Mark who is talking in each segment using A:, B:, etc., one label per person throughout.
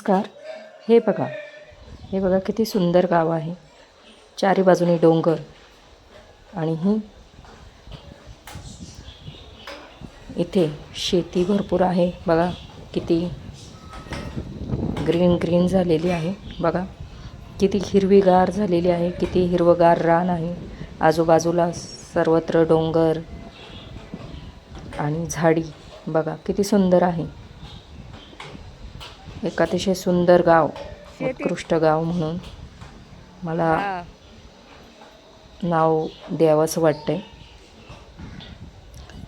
A: नमस्कार. हे बघा किती सुंदर गाव आहे. चारी बाजूनी डोंगर आणि इथे शेती भरपूर आहे. बघा किती ग्रीन झालेली आहे. बघा किती हिरवीगार झालेली आहे. किती हिरवगार रान आहे. आजूबाजूला सर्वत्र डोंगर आणि झाडी. बघा किती सुंदर आहे. एक अतिशय सुंदर गाव, उत्कृष्ट गाव म्हणून मला नाव द्यावंसं वाटतंय.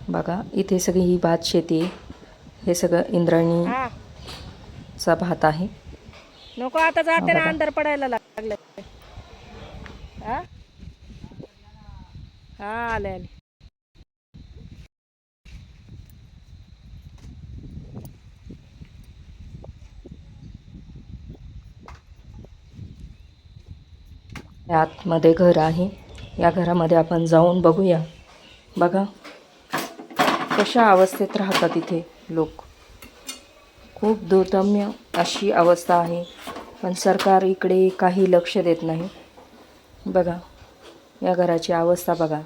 A: बघा इथे सगळी ही भात शेती. हे सगळं इंद्रायणीचा भात आहे.
B: नको आता जाते ना, अंधार पडायला लागलं. हा आले.
A: आतमध्ये घर आहे. या घरामध्ये आपण जाऊन बघूया. बघा कशा अवस्थेत राहतात इथे लोक. खूप दुर्दम्य अशी अवस्था आहे, पण सरकार इकडे काही लक्ष देत नाही. बघा या घराची अवस्था बघा.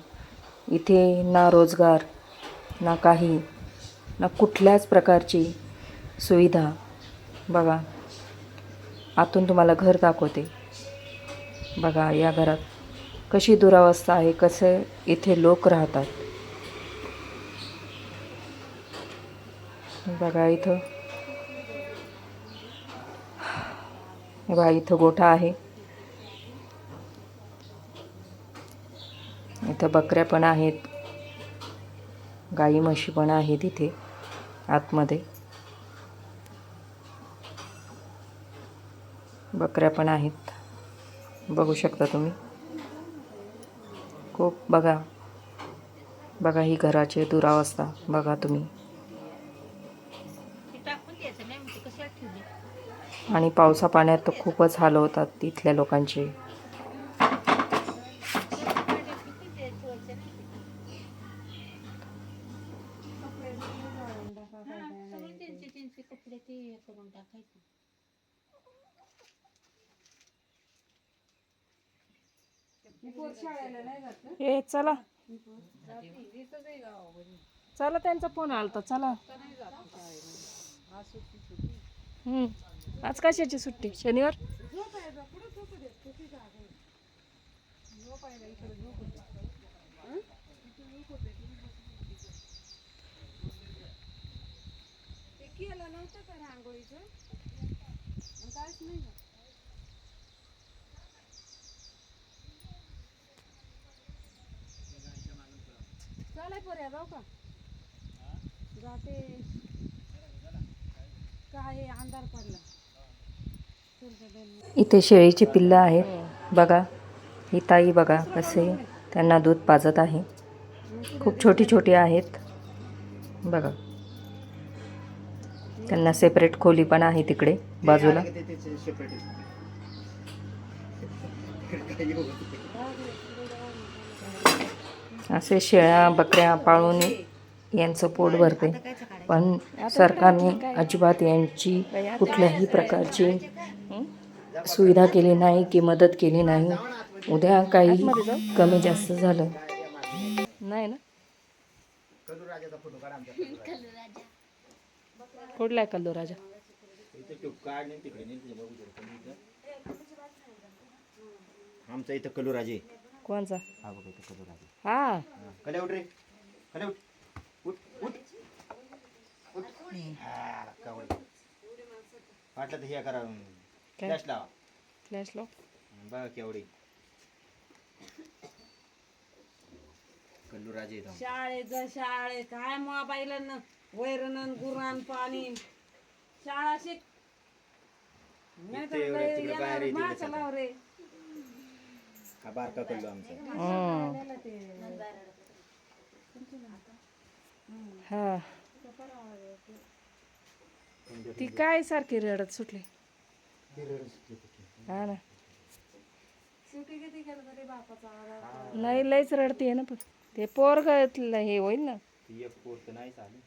A: इथे ना रोजगार, ना काही, ना कुठल्याच प्रकारची सुविधा. बघा आतून तुम्हाला घर दाखवते. बघा या घरात कशी दुरावस्था आहे, कसे इथे लोक राहतात. बघा इथं गोठा आहे. इथं बकऱ्या पण आहेत, गाई म्हशी पण आहेत इथे आतमध्ये. बकऱ्या पण आहेत, बघू शकता तुम्ही. खूप बघा ही घराची दुरावस्था बघा तुम्ही. आणि पावसा पाण्यात तर खूपच हाल होतात तिथल्या लोकांचे.
B: चला चला, त्यांचा फोन आलता. चला आज कशाची सुट्टी? शनिवार. चला पोऱ्या जाऊ का? जाते काय अंधार पडला.
A: इथे शेळीची पिल्लं आहेत. बघा ही ताई बघा कसे त्यांना दूध पाजत आहे. खूप छोटी आहेत. बघा त्यांना सेपरेट खोली पण आहे तिकडे बाजूला. असे शेळ्या बकऱ्या पाळून यांचं पोट भरते, पण सरकारने अजिबात यांची कुठल्याही प्रकारची सुविधा केली नाही की मदत केली नाही. उद्या काही कमी जास्त झालं
B: नाही ना. कुठला आहे कल्लू राजा?
C: आमचा इथं कलुराजे.
B: कोणचा?
C: हा बघा इथं कलुराजे.
B: हा
C: कले उठ रे, कले उठ उठ उठ उठ. हा कावड वाटलं तर हे करा, फ्लॅश लावा.
B: फ्लॅश लाव.
C: बघा केवढी कल्लूराजे.
B: शाळेत काय मोबाईल वैरण गुरान पाणी. शाळा शिक नाही तर रे.
C: हा बारका कल्लू आमचा.
B: हा ती काय सारखी रडत सुटली. हा ना, नाही लयच रडते ना. पण ते पोरग हे होईल ना.
C: एक पोर तर नाही चालेल.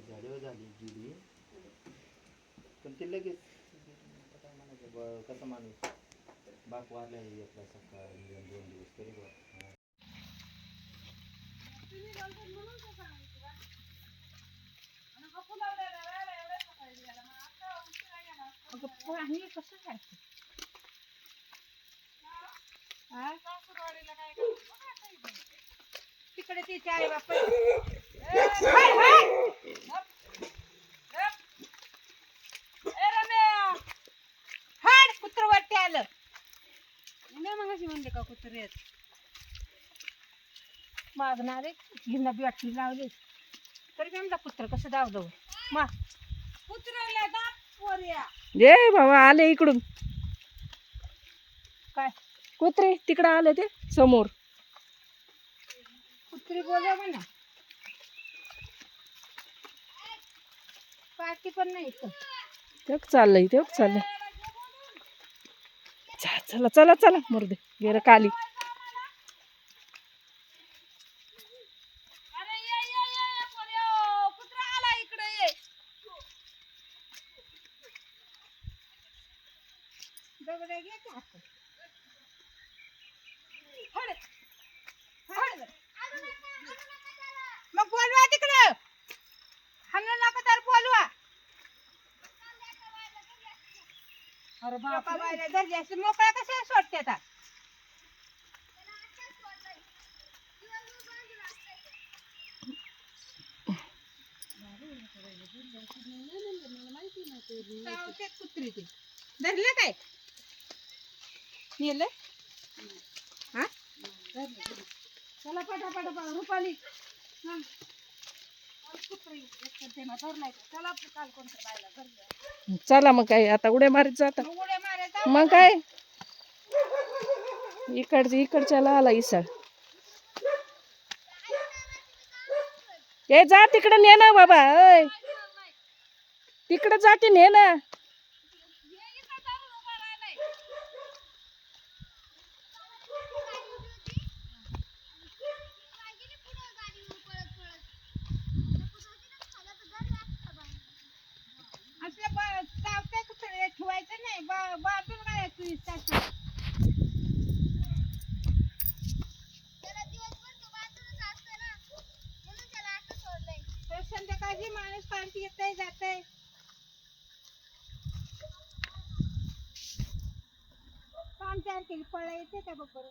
C: झाल्यावर झाली गेली पण ते लगेच आता काय म्हणायचं कसा माणूस बाप वारला एकदा सकाळ 2 दिवस तरी बघ.
D: पाणी कसं घ्यायचं तिकडे तिचे आई बाप हाड कुत्र वरती आलं नाही मग अशी म्हणले का कुत्र येत मागणारे हिंदा बॅटरी लावली तरी समजा कुत्र कसं धावलं मा कुत्र्याला दात पोऱ्या
B: ये बाबा आले इकडून
D: काय
B: कुत्रे तिकडं आले ते समोर.
D: कुत्री बोलवा म्हणा पाठी पण नाही इथं.
B: तेच चाललंय चला चला चला मुर्दे गेलं काली.
D: दगडं घे की हातात. मग बोलवा तिकडं हाणू नका तर बोलवा. अरे बाबा धरली असं मोकळ्या कशा सोडते आता कुत्री ते धरलं काय नेलं हा चला पटापट रुपाली
B: चला मग काय आता उड्या मारीत जाता
D: उड्या मारायचा
B: मग काय इकडच्याला आला इसळ. ए जा तिकडे ने ना बाबा ओय तिकडे जाते ने ना.
D: असलं चावतंय कुठं ठेवायचं नाही बाजून काय संध्याकाळची माणूस पाणी येतंय जातंय काम चार केली पळा येते का बरोबर